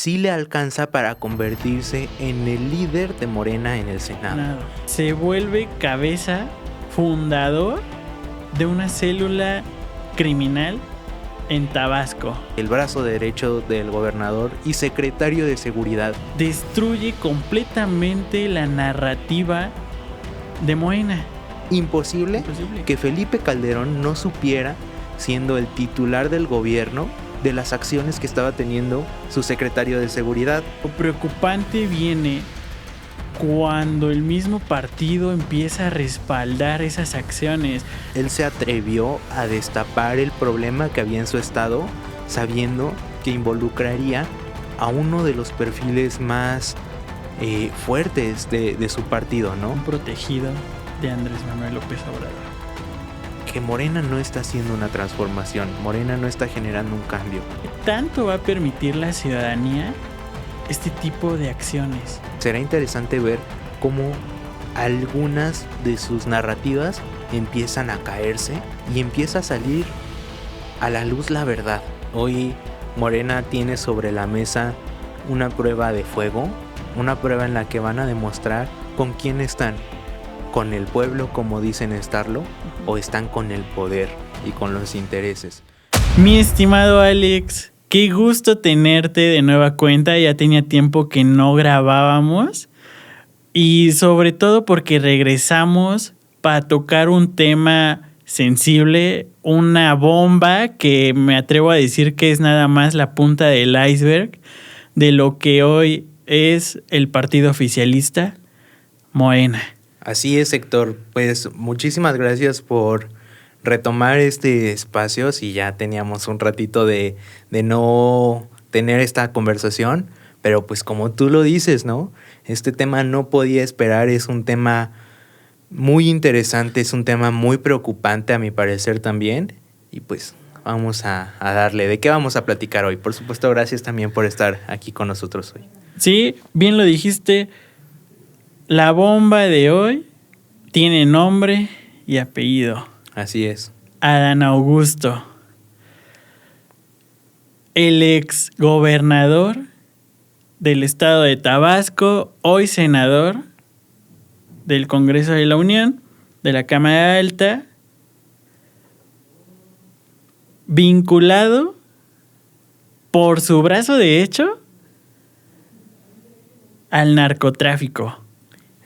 sí le alcanza para convertirse en el líder de Morena en el Senado. Se vuelve cabeza, fundador de una célula criminal en Tabasco. El brazo derecho del gobernador y secretario de seguridad. Destruye completamente la narrativa de Morena. Imposible que Felipe Calderón no supiera, siendo el titular del gobierno, de las acciones que estaba teniendo su secretario de seguridad. Lo preocupante viene cuando el mismo partido empieza a respaldar esas acciones. Él se atrevió a destapar el problema que había en su estado, sabiendo que involucraría a uno de los perfiles más fuertes de su partido, ¿no? Un protegido de Andrés Manuel López Obrador. Que Morena no está haciendo una transformación, Morena no está generando un cambio. ¿Tanto va a permitir la ciudadanía este tipo de acciones? Será interesante ver cómo algunas de sus narrativas empiezan a caerse y empieza a salir a la luz la verdad. Hoy Morena tiene sobre la mesa una prueba de fuego, una prueba en la que van a demostrar con quién están. ¿Con el pueblo como dicen estarlo? ¿O están con el poder y con los intereses? Mi estimado Alex, qué gusto tenerte de nueva cuenta. Ya tenía tiempo que no grabábamos. Y sobre todo porque regresamos para tocar un tema sensible, una bomba que me atrevo a decir que es nada más la punta del iceberg de lo que hoy es el partido oficialista, Morena. Así es, Héctor. Pues muchísimas gracias por retomar este espacio. Si ya teníamos un ratito de no tener esta conversación, pero pues como tú lo dices, ¿no? Este tema no podía esperar, es un tema muy interesante, es un tema muy preocupante a mi parecer también. Y pues vamos a darle. ¿De qué vamos a platicar hoy? Por supuesto, gracias también por estar aquí con nosotros hoy. Sí, bien lo dijiste. La bomba de hoy tiene nombre y apellido. Así es. Adán Augusto, el ex gobernador del estado de Tabasco, hoy senador del Congreso de la Unión, de la Cámara Alta, vinculado por su brazo derecho al narcotráfico.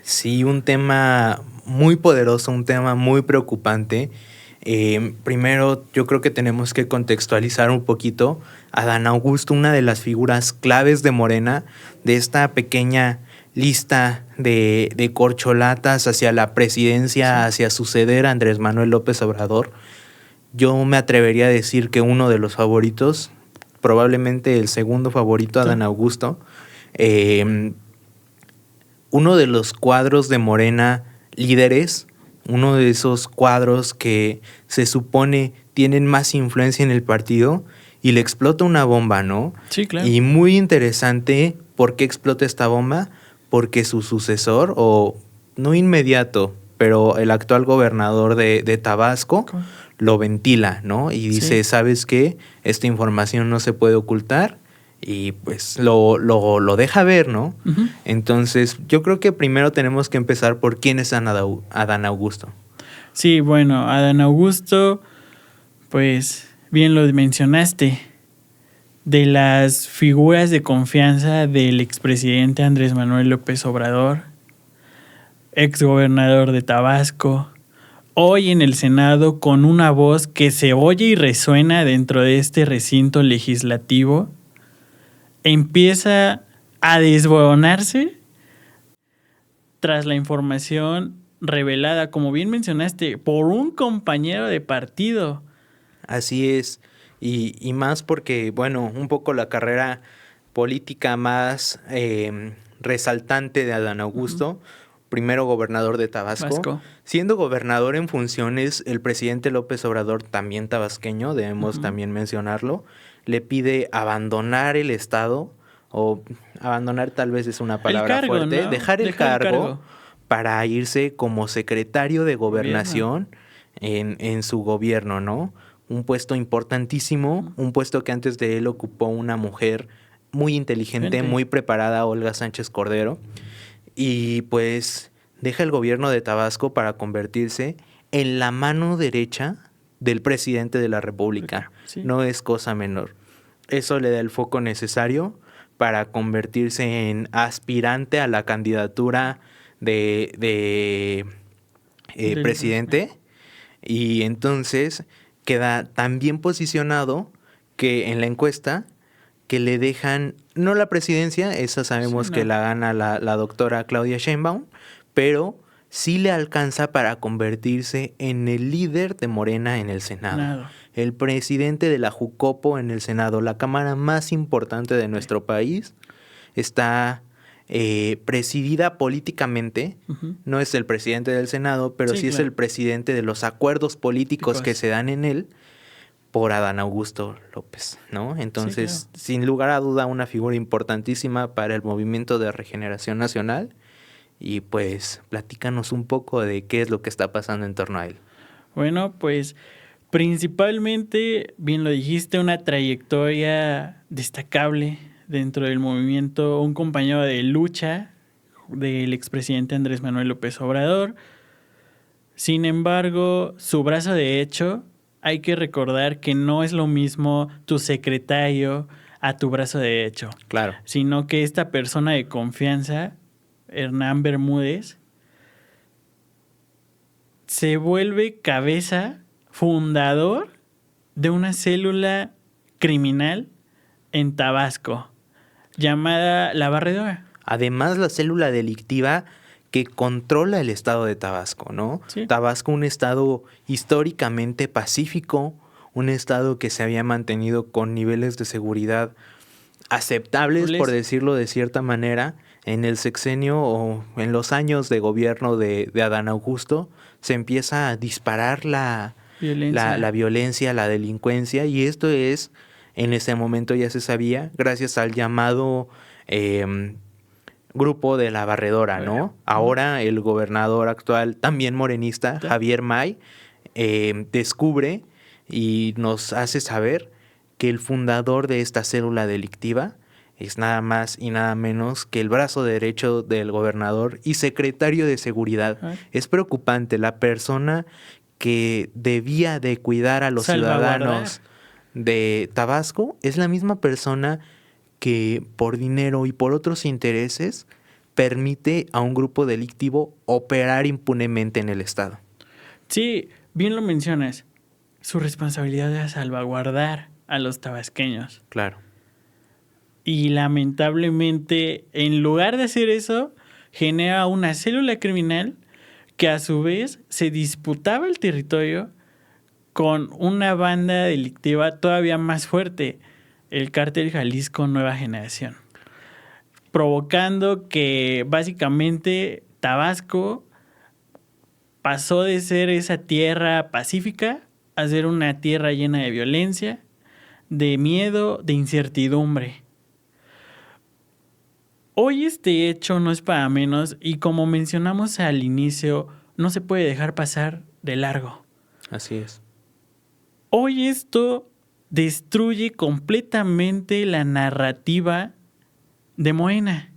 Sí, un tema muy poderoso, un tema muy preocupante. Primero, yo creo que tenemos que contextualizar un poquito a Adán Augusto, una de las figuras claves de Morena, de esta pequeña lista de corcholatas hacia la presidencia, sí, hacia suceder a Andrés Manuel López Obrador. Yo me atrevería a decir que uno de los favoritos, probablemente el segundo favorito, Adán Augusto. Uno de los cuadros de Morena líderes, uno de esos cuadros que se supone tienen más influencia en el partido, y le explota una bomba, ¿no? Sí, claro. Y muy interesante, ¿por qué explota esta bomba? Porque su sucesor, o no inmediato, pero el actual gobernador de Tabasco, ¿cómo? Lo ventila, ¿no? Y dice, sí, ¿sabes qué? Esta información no se puede ocultar. Y pues lo deja ver, ¿no? Uh-huh. Entonces, yo creo que primero tenemos que empezar por quién es Adán Augusto. Sí, bueno, Adán Augusto, pues bien lo mencionaste, de las figuras de confianza del expresidente Andrés Manuel López Obrador, exgobernador de Tabasco, hoy en el Senado con una voz que se oye y resuena dentro de este recinto legislativo, empieza a desboronarse tras la información revelada, como bien mencionaste, por un compañero de partido. Así es, y más porque, bueno, un poco la carrera política más resaltante de Adán Augusto, uh-huh, primero gobernador de Tabasco. Siendo gobernador en funciones, el presidente López Obrador, también tabasqueño, debemos, uh-huh, también mencionarlo, le pide abandonar el estado, o abandonar tal vez es una palabra fuerte, ¿no? Dejar el cargo para irse como secretario de gobernación en su gobierno, ¿no? Un puesto importantísimo, un puesto que antes de él ocupó una mujer muy inteligente, muy preparada, Olga Sánchez Cordero, y pues deja el gobierno de Tabasco para convertirse en la mano derecha del presidente de la República. Sí. No es cosa menor. Eso le da el foco necesario para convertirse en aspirante a la candidatura de presidente, y entonces queda tan bien posicionado que en la encuesta que le dejan, no la presidencia, esa sabemos que la gana la doctora Claudia Sheinbaum, pero sí le alcanza para convertirse en el líder de Morena en el Senado. El presidente de la Jucopo en el Senado, la cámara más importante de nuestro país, está presidida políticamente. No es el presidente del Senado, pero sí es el presidente de los acuerdos políticos que se dan en él por Adán Augusto López, ¿no? Entonces, sin lugar a duda, una figura importantísima para el Movimiento de Regeneración Nacional. Y pues, platícanos un poco de qué es lo que está pasando en torno a él. Bueno, pues, principalmente, bien lo dijiste, una trayectoria destacable dentro del movimiento, un compañero de lucha del expresidente Andrés Manuel López Obrador. Sin embargo, su brazo derecho, hay que recordar que no es lo mismo tu secretario a tu brazo derecho. Claro. Sino que esta persona de confianza, Hernán Bermúdez, se vuelve cabeza, fundador de una célula criminal en Tabasco, llamada La Barredora. Además, la célula delictiva que controla el estado de Tabasco, ¿no? Sí. Tabasco, un estado históricamente pacífico, un estado que se había mantenido con niveles de seguridad aceptables, por decirlo de cierta manera. En el sexenio o en los años de gobierno de Adán Augusto se empieza a disparar la violencia, la delincuencia, y esto es, en ese momento ya se sabía, gracias al llamado grupo de La Barredora, ¿no? Ahora el gobernador actual, también morenista, Javier May, descubre y nos hace saber que el fundador de esta célula delictiva es nada más y nada menos que el brazo derecho del gobernador y secretario de Seguridad. Es preocupante, la persona que debía de cuidar a los ciudadanos de Tabasco es la misma persona que por dinero y por otros intereses permite a un grupo delictivo operar impunemente en el estado. Sí, bien lo mencionas. Su responsabilidad era salvaguardar a los tabasqueños. Claro. Y lamentablemente, en lugar de hacer eso, genera una célula criminal que a su vez se disputaba el territorio con una banda delictiva todavía más fuerte, el Cártel Jalisco Nueva Generación, provocando que básicamente Tabasco pasó de ser esa tierra pacífica a ser una tierra llena de violencia, de miedo, de incertidumbre. Hoy este hecho no es para menos y, como mencionamos al inicio, no se puede dejar pasar de largo. Así es. Hoy esto destruye completamente la narrativa de Morena.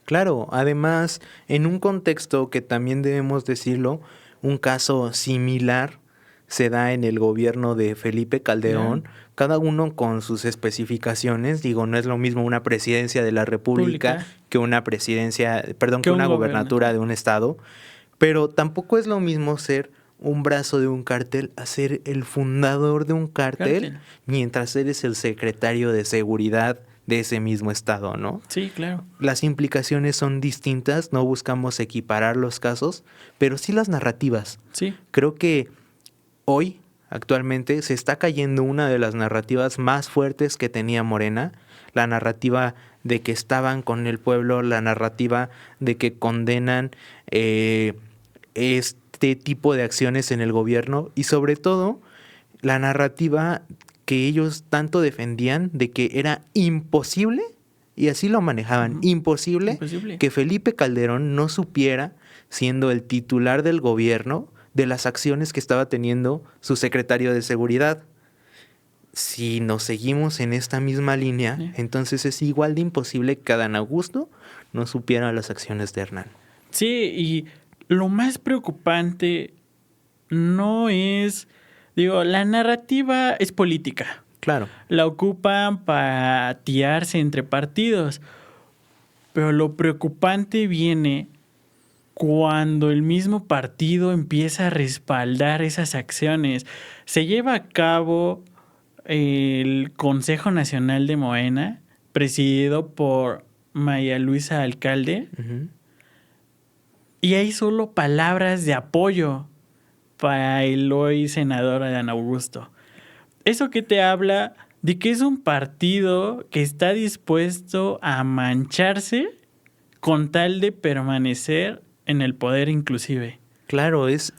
Claro, además, en un contexto que también debemos decirlo, un caso similar se da en el gobierno de Felipe Calderón, cada uno con sus especificaciones. Digo, no es lo mismo una presidencia de la República que una presidencia, que una gobernatura de un estado, pero tampoco es lo mismo ser un brazo de un cártel a ser el fundador de un cártel mientras eres el secretario de seguridad de ese mismo estado, ¿no? Sí, claro. Las implicaciones son distintas, no buscamos equiparar los casos, pero sí las narrativas. Sí. Creo que hoy, actualmente, se está cayendo una de las narrativas más fuertes que tenía Morena, la narrativa de que estaban con el pueblo, la narrativa de que condenan este tipo de acciones en el gobierno y, sobre todo, la narrativa que ellos tanto defendían de que era imposible, y así lo manejaban, imposible que Felipe Calderón no supiera, siendo el titular del gobierno, de las acciones que estaba teniendo su secretario de Seguridad. si nos seguimos en esta misma línea, Sí. entonces es igual de imposible que Adán Augusto no supiera las acciones de Hernán. Sí, y lo más preocupante no es, digo, la narrativa es política. Claro, La ocupan para tiarse entre partidos. Pero lo preocupante viene cuando el mismo partido empieza a respaldar esas acciones. Se lleva a cabo el Consejo Nacional de Morena, presidido por María Luisa Alcalde, ujú, y hay solo palabras de apoyo para el hoy senador Adán Augusto. ¿Eso qué te habla? De que es un partido que está dispuesto a mancharse con tal de permanecer en el poder inclusive. claro, es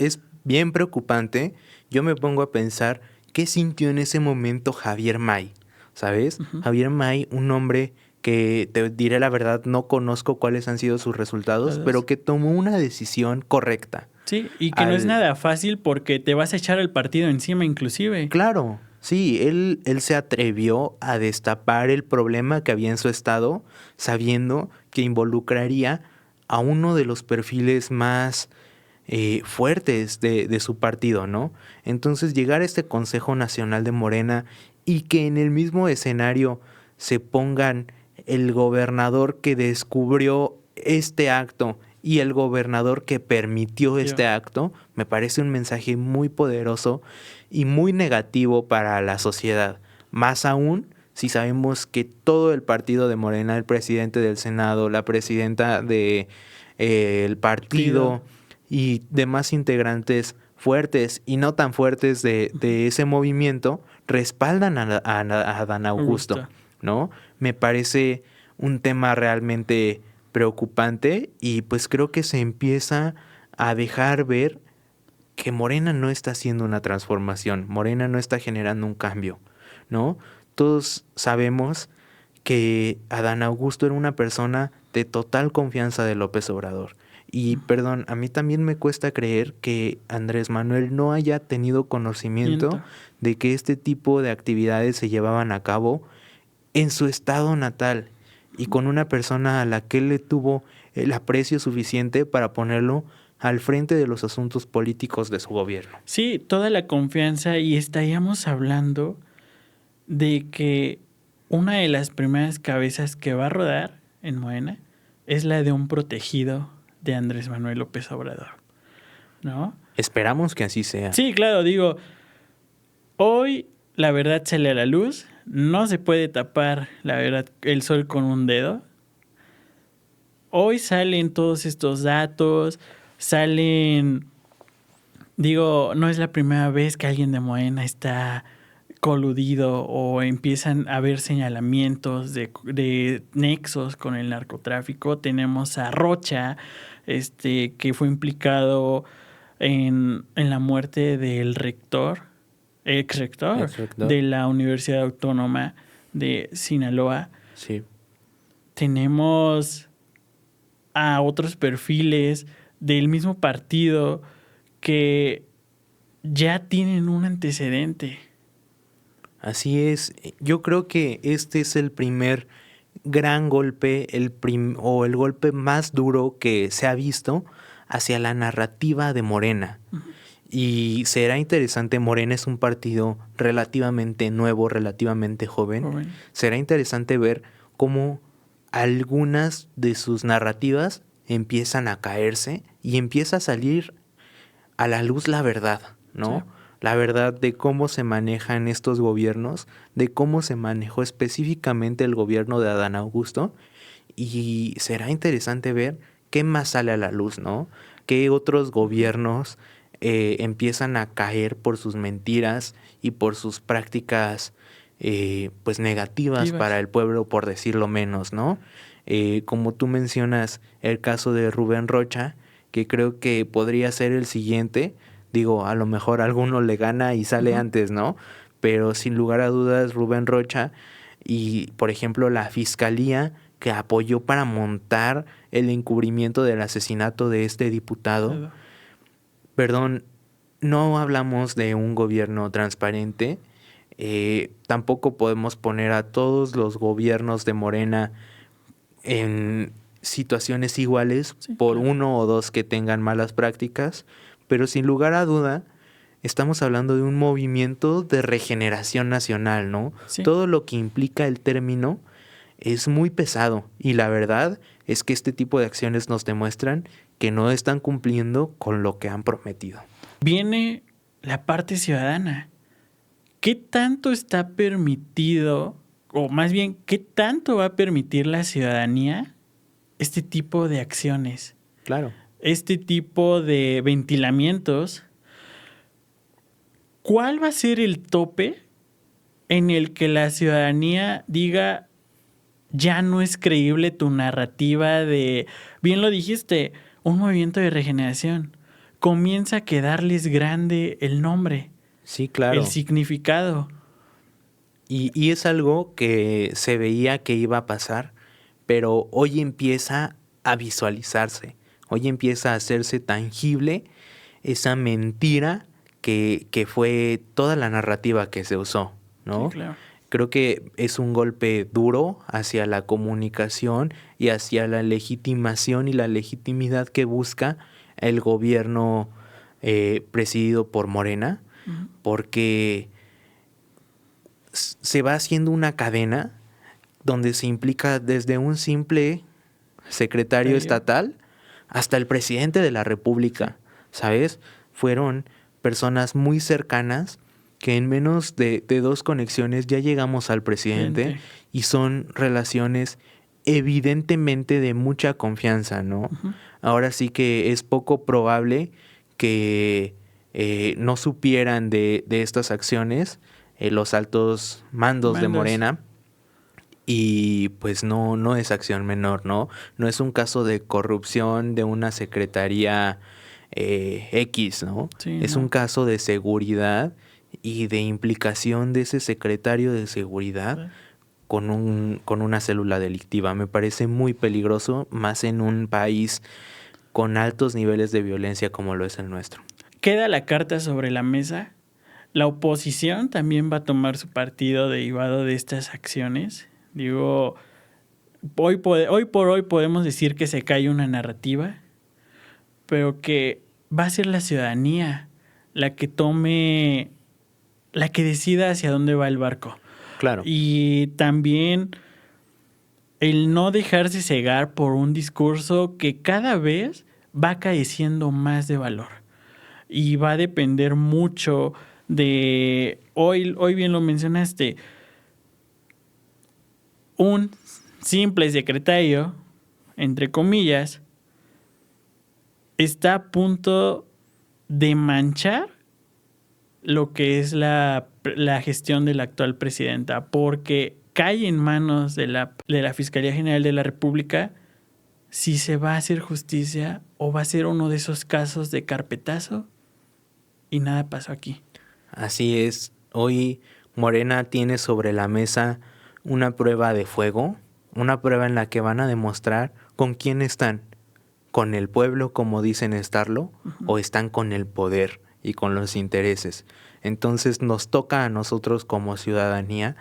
bien preocupante. Yo me pongo a pensar qué sintió en ese momento Javier May, ¿sabes? Javier May, un hombre que, te diré la verdad, no conozco cuáles han sido sus resultados, pero que tomó una decisión correcta. Sí, y que no es Al, nada fácil porque te vas a echar el partido encima inclusive. Claro, sí, él se atrevió a destapar el problema que había en su estado, sabiendo que involucraría a uno de los perfiles más fuertes de su partido, ¿no? Entonces llegar a este Consejo Nacional de Morena y que en el mismo escenario se pongan el gobernador que descubrió este acto y el gobernador que permitió este acto, me parece un mensaje muy poderoso y muy negativo para la sociedad. Más aún si sabemos que todo el partido de Morena, el presidente del Senado, la presidenta de el partido y demás integrantes fuertes y no tan fuertes de ese movimiento respaldan a Adán Augusto, ¿no? Me parece un tema realmente preocupante y pues creo que se empieza a dejar ver que Morena no está haciendo una transformación, Morena no está generando un cambio, ¿no? Todos sabemos que Adán Augusto era una persona de total confianza de López Obrador. Y perdón, a mí también me cuesta creer que Andrés Manuel no haya tenido conocimiento de que este tipo de actividades se llevaban a cabo en su estado natal y con una persona a la que él le tuvo el aprecio suficiente para ponerlo al frente de los asuntos políticos de su gobierno. Sí, toda la confianza, y estaríamos hablando de que una de las primeras cabezas que va a rodar en Morena es la de un protegido de Andrés Manuel López Obrador, ¿no? Esperamos que así sea. Sí, claro, digo, hoy la verdad sale a la luz, no se puede tapar la verdad el sol con un dedo. Hoy salen todos estos datos, salen, digo, no es la primera vez que alguien de Morena está coludido o empiezan a haber señalamientos de nexos con el narcotráfico. Tenemos a Rocha, que fue implicado en la muerte del ex rector de la Universidad Autónoma de Sinaloa. Sí. Tenemos a otros perfiles del mismo partido que ya tienen un antecedente. Así es. Yo creo que este es el primer gran golpe, o el golpe más duro que se ha visto hacia la narrativa de Morena. Y será interesante, Morena es un partido relativamente nuevo, relativamente joven. Será interesante ver cómo algunas de sus narrativas empiezan a caerse y empieza a salir a la luz la verdad, ¿no? Sí. La verdad de cómo se manejan estos gobiernos, de cómo se manejó específicamente el gobierno de Adán Augusto, y será interesante ver qué más sale a la luz, ¿no? Qué otros gobiernos empiezan a caer por sus mentiras y por sus prácticas pues negativas para el pueblo, por decirlo menos, ¿no? Como tú mencionas el caso de Rubén Rocha, que creo que podría ser el siguiente. Digo, a lo mejor alguno le gana y sale antes, ¿no? Pero sin lugar a dudas, Rubén Rocha y, por ejemplo, la fiscalía que apoyó para montar el encubrimiento del asesinato de este diputado. Perdón, no hablamos de un gobierno transparente. Tampoco podemos poner a todos los gobiernos de Morena en situaciones iguales Sí, por claro. uno o dos que tengan malas prácticas, pero sin lugar a duda estamos hablando de un movimiento de regeneración nacional, ¿no? Sí. Todo lo que implica el término es muy pesado y la verdad es que este tipo de acciones nos demuestran que no están cumpliendo con lo que han prometido. Viene la parte ciudadana. ¿Qué tanto está permitido, o más bien, qué tanto va a permitir la ciudadanía este tipo de acciones? Claro. Este tipo de ventilamientos. ¿Cuál va a ser el tope en el que la ciudadanía diga, ya no es creíble tu narrativa de, bien lo dijiste, un movimiento de regeneración? Comienza a quedarles grande el nombre, Sí, el claro. significado. Y es algo que se veía que iba a pasar, pero hoy empieza a visualizarse, hoy empieza a hacerse tangible esa mentira que fue toda la narrativa que se usó, Sí, ¿no? claro. Creo que es un golpe duro hacia la comunicación y hacia la legitimación y la legitimidad que busca el gobierno presidido por Morena, Ujú. porque se va haciendo una cadena donde se implica desde un simple secretario Secretario. estatal hasta el presidente de la República, ¿sabes? Fueron personas muy cercanas que en menos de dos conexiones ya llegamos al presidente Presidente. y son relaciones evidentemente de mucha confianza, ¿no? Ujú. Ahora sí que es poco probable que no supieran de estas acciones los altos mandos de Mandos. Morena. Y pues no es acción menor, ¿no? No es un caso de corrupción de una secretaría X, ¿no? Sí, Es un no. caso de seguridad y de implicación de ese secretario de seguridad con una célula delictiva. Me parece muy peligroso, más en un país con altos niveles de violencia como lo es el nuestro. Queda la carta sobre la mesa. La oposición también va a tomar su partido derivado de estas acciones. Digo, hoy por hoy podemos decir que se cae una narrativa, pero que va a ser la ciudadanía la que tome, la que decida hacia dónde va el barco. Claro. Y también el no dejarse cegar por un discurso que cada vez va careciendo más de valor. Y va a depender mucho de, hoy bien lo mencionaste, un simple secretario, entre comillas, está a punto de manchar lo que es la gestión de la actual presidenta, porque cae en manos de la Fiscalía General de la República si se va a hacer justicia o va a ser uno de esos casos de carpetazo y nada pasó aquí. Así es. Hoy Morena tiene sobre la mesa una prueba de fuego, una prueba en la que van a demostrar con quién están, con el pueblo como dicen estarlo, o están con el poder y con los intereses. Entonces nos toca a nosotros como ciudadanía,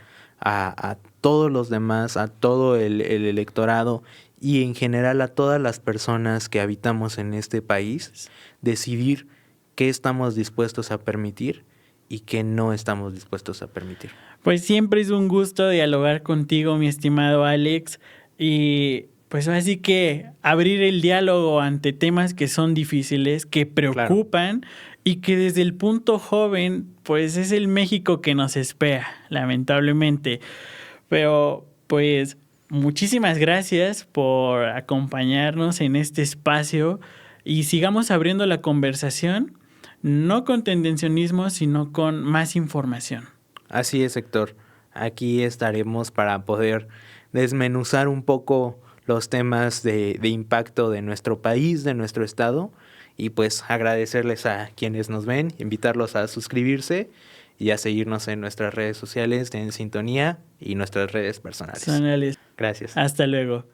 a todos los demás, a todo el electorado y en general a todas las personas que habitamos en este país, decidir qué estamos dispuestos a permitir y qué no estamos dispuestos a permitir. Pues siempre es un gusto dialogar contigo, mi estimado Alex, y pues así que abrir el diálogo ante temas que son difíciles, que preocupan y que desde el punto joven, pues es el México que nos espera, lamentablemente. Pero pues muchísimas gracias por acompañarnos en este espacio y sigamos abriendo la conversación, no con tendencionismo, sino con más información. Así es, Héctor. Aquí estaremos para poder desmenuzar un poco los temas de impacto de nuestro país, de nuestro estado, y pues agradecerles a quienes nos ven, invitarlos a suscribirse y a seguirnos en nuestras redes sociales de En Sintonía y nuestras redes personales. Sonales. Gracias. Hasta luego.